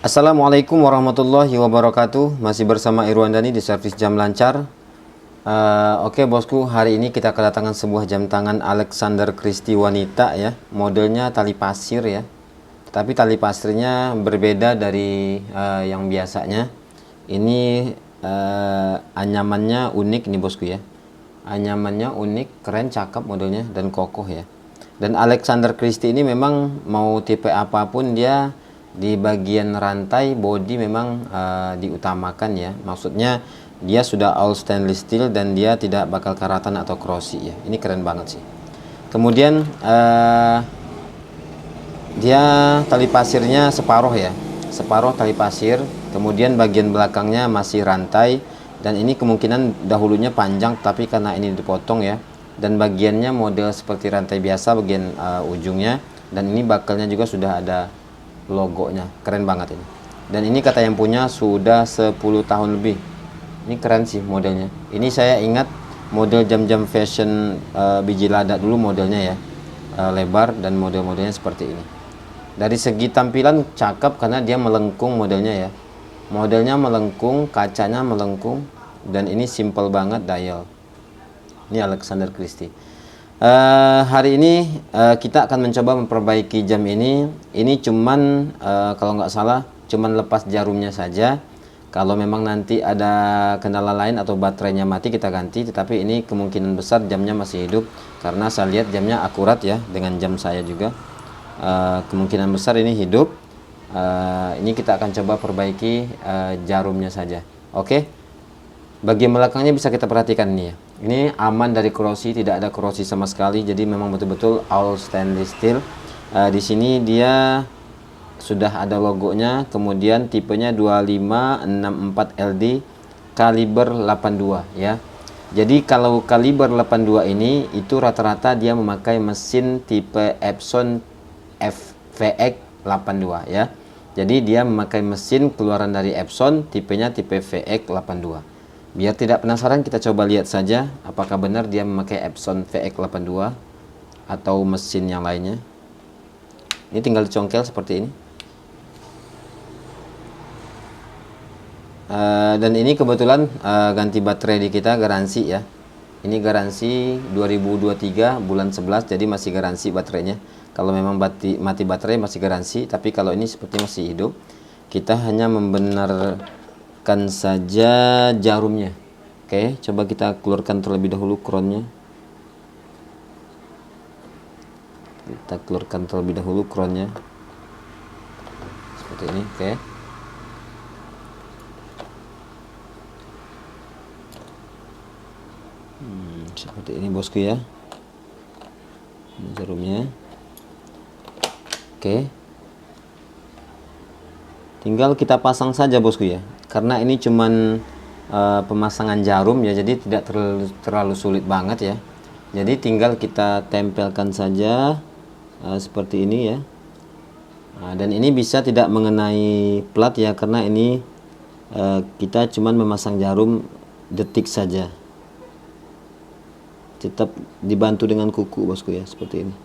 Assalamualaikum warahmatullahi wabarakatuh. Masih bersama Irwan Dani di servis jam lancar. Oke bosku, hari ini kita kedatangan sebuah jam tangan Alexander Christie wanita ya. Modelnya tali pasir ya. Tapi tali pasirnya berbeda dari yang biasanya. Ini anyamannya unik nih bosku ya. Anyamannya unik, keren, cakep modelnya dan kokoh ya. Dan Alexander Christie ini memang mau tipe apapun dia di bagian rantai body memang diutamakan ya. Maksudnya dia sudah all stainless steel dan dia tidak bakal karatan atau corrosi ya. Ini keren banget sih. Kemudian dia tali pasirnya separuh ya, separuh tali pasir. Kemudian bagian belakangnya masih rantai, dan ini kemungkinan dahulunya panjang tapi karena ini dipotong ya. Dan bagiannya model seperti rantai biasa bagian ujungnya, dan ini bakalnya juga sudah ada logonya. Keren banget ini. Dan ini kata yang punya sudah 10 tahun lebih. Ini keren sih modelnya. Ini saya ingat model jam-jam fashion biji lada dulu modelnya ya, lebar, dan model-modelnya seperti ini. Dari segi tampilan cakep karena dia melengkung modelnya ya. Modelnya melengkung, kacanya melengkung, dan ini simple banget dial. Ini Alexander Christie. Hari ini kita akan mencoba memperbaiki jam ini. Ini cuman kalau nggak salah cuman lepas jarumnya saja. Kalau memang nanti ada kendala lain atau baterainya mati kita ganti. Tetapi ini kemungkinan besar jamnya masih hidup karena saya lihat jamnya akurat ya dengan jam saya juga. Kemungkinan besar ini hidup. Ini kita akan coba perbaiki jarumnya saja. Oke. Bagian belakangnya bisa kita perhatikan nih ya. Ini aman dari korosi, tidak ada korosi sama sekali. Jadi memang betul-betul all stainless steel. Di sini dia sudah ada logonya. Kemudian tipenya 2564 LD, kaliber 82 ya. Jadi kalau kaliber 82 ini itu rata-rata dia memakai mesin tipe Epson VX 82 ya. Jadi dia memakai mesin keluaran dari Epson, tipenya tipe VX 82. Biar tidak penasaran, kita coba lihat saja apakah benar dia memakai Epson VX82 atau mesin yang lainnya. Ini tinggal dicongkel seperti ini. Dan ini kebetulan ganti baterai di kita garansi ya. Ini garansi 2023 bulan 11, jadi masih garansi baterainya. Kalau memang mati baterai masih garansi, tapi kalau ini seperti masih hidup, kita hanya membenarkan saja jarumnya. Oke, coba kita keluarkan terlebih dahulu crownnya. Kita keluarkan terlebih dahulu crownnya seperti ini. Oke. Seperti ini bosku ya. Ini jarumnya. Oke. Tinggal kita pasang saja bosku ya. Karena ini cuman pemasangan jarum ya, jadi tidak terlalu sulit banget ya. Jadi tinggal kita tempelkan saja seperti ini ya. Dan ini bisa tidak mengenai plat ya, karena ini kita cuman memasang jarum detik saja. Tetap dibantu dengan kuku bosku ya, seperti ini.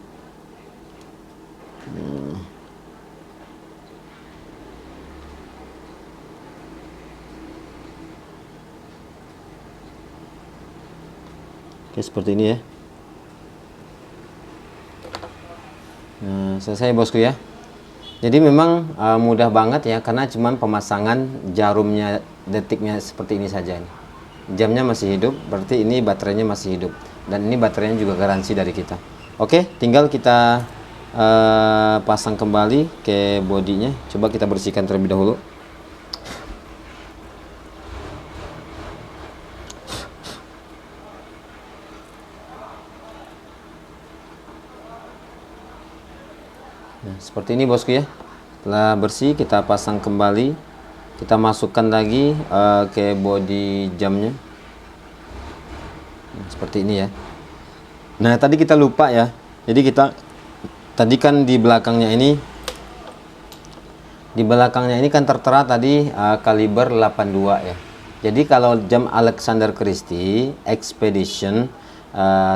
Oke, seperti ini ya. Nah, selesai bosku ya. Jadi memang mudah banget ya, karena cuman pemasangan jarumnya detiknya seperti ini saja. Jamnya masih hidup, berarti ini baterainya masih hidup. Dan ini baterainya juga garansi dari kita. Oke, tinggal kita pasang kembali ke bodinya. Coba kita bersihkan terlebih dahulu. Nah, seperti ini bosku ya. Setelah bersih kita pasang kembali. Kita masukkan lagi ke body jamnya. Nah, seperti ini ya. Nah, tadi kita lupa ya. Jadi kita tadi kan di belakangnya ini kan tertera tadi kaliber 82 ya. Jadi kalau jam Alexander Christie Expedition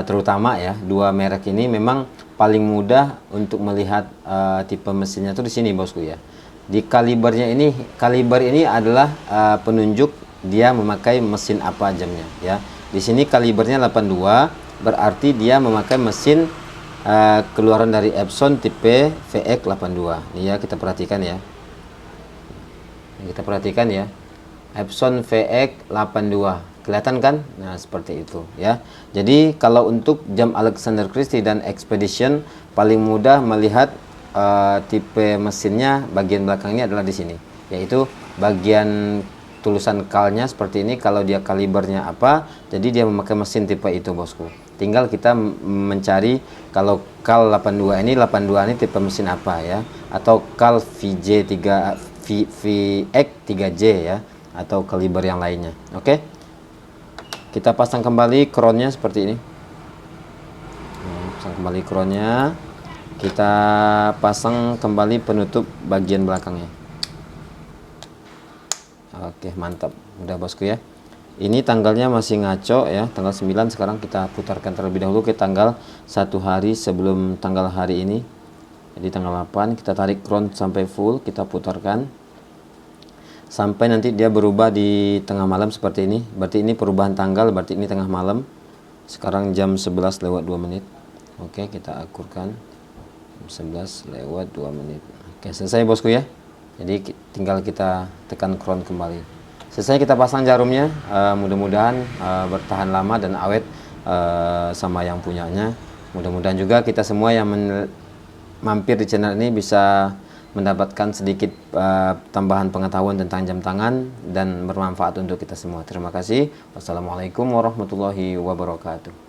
terutama ya, dua merek ini memang paling mudah untuk melihat tipe mesinnya tuh di sini bosku ya. Di kalibernya ini, kaliber ini adalah penunjuk dia memakai mesin apa jamnya ya. Di sini kalibernya 82, berarti dia memakai mesin keluaran dari Epson tipe VX82. Ini ya, kita perhatikan ya. Kita perhatikan ya. Epson VX82. Kelihatan kan? Nah, seperti itu ya. Jadi kalau untuk jam Alexander Christie dan Expedition paling mudah melihat tipe mesinnya, bagian belakangnya adalah di sini, yaitu bagian tulisan kalnya seperti ini. Kalau dia kalibernya apa, jadi dia memakai mesin tipe itu, bosku. Tinggal kita mencari kalau kal 82 ini tipe mesin apa ya, atau kal VJ3 VX3J ya, atau kaliber yang lainnya. Oke, kita pasang kembali crownnya seperti ini. Pasang kembali crownnya. Kita pasang kembali penutup bagian belakangnya. Oke, mantap. Udah, bosku ya. Ini tanggalnya masih ngaco ya, tanggal 9. Sekarang kita putarkan terlebih dahulu ke tanggal 1 hari sebelum tanggal hari ini. Jadi tanggal 8, kita tarik crown sampai full, kita putarkan sampai nanti dia berubah di tengah malam seperti ini. Berarti ini perubahan tanggal, berarti ini tengah malam. Sekarang jam 11 lewat 2 menit. Oke, kita akurkan 11 lewat 2 menit. Oke, selesai, bosku ya. Jadi tinggal kita tekan crown kembali. Selesai kita pasang jarumnya. Mudah-mudahan bertahan lama dan awet sama yang punyanya. Mudah-mudahan juga kita semua yang mampir di channel ini bisa mendapatkan sedikit tambahan pengetahuan tentang jam tangan dan bermanfaat untuk kita semua. Terima kasih. Wassalamualaikum warahmatullahi wabarakatuh.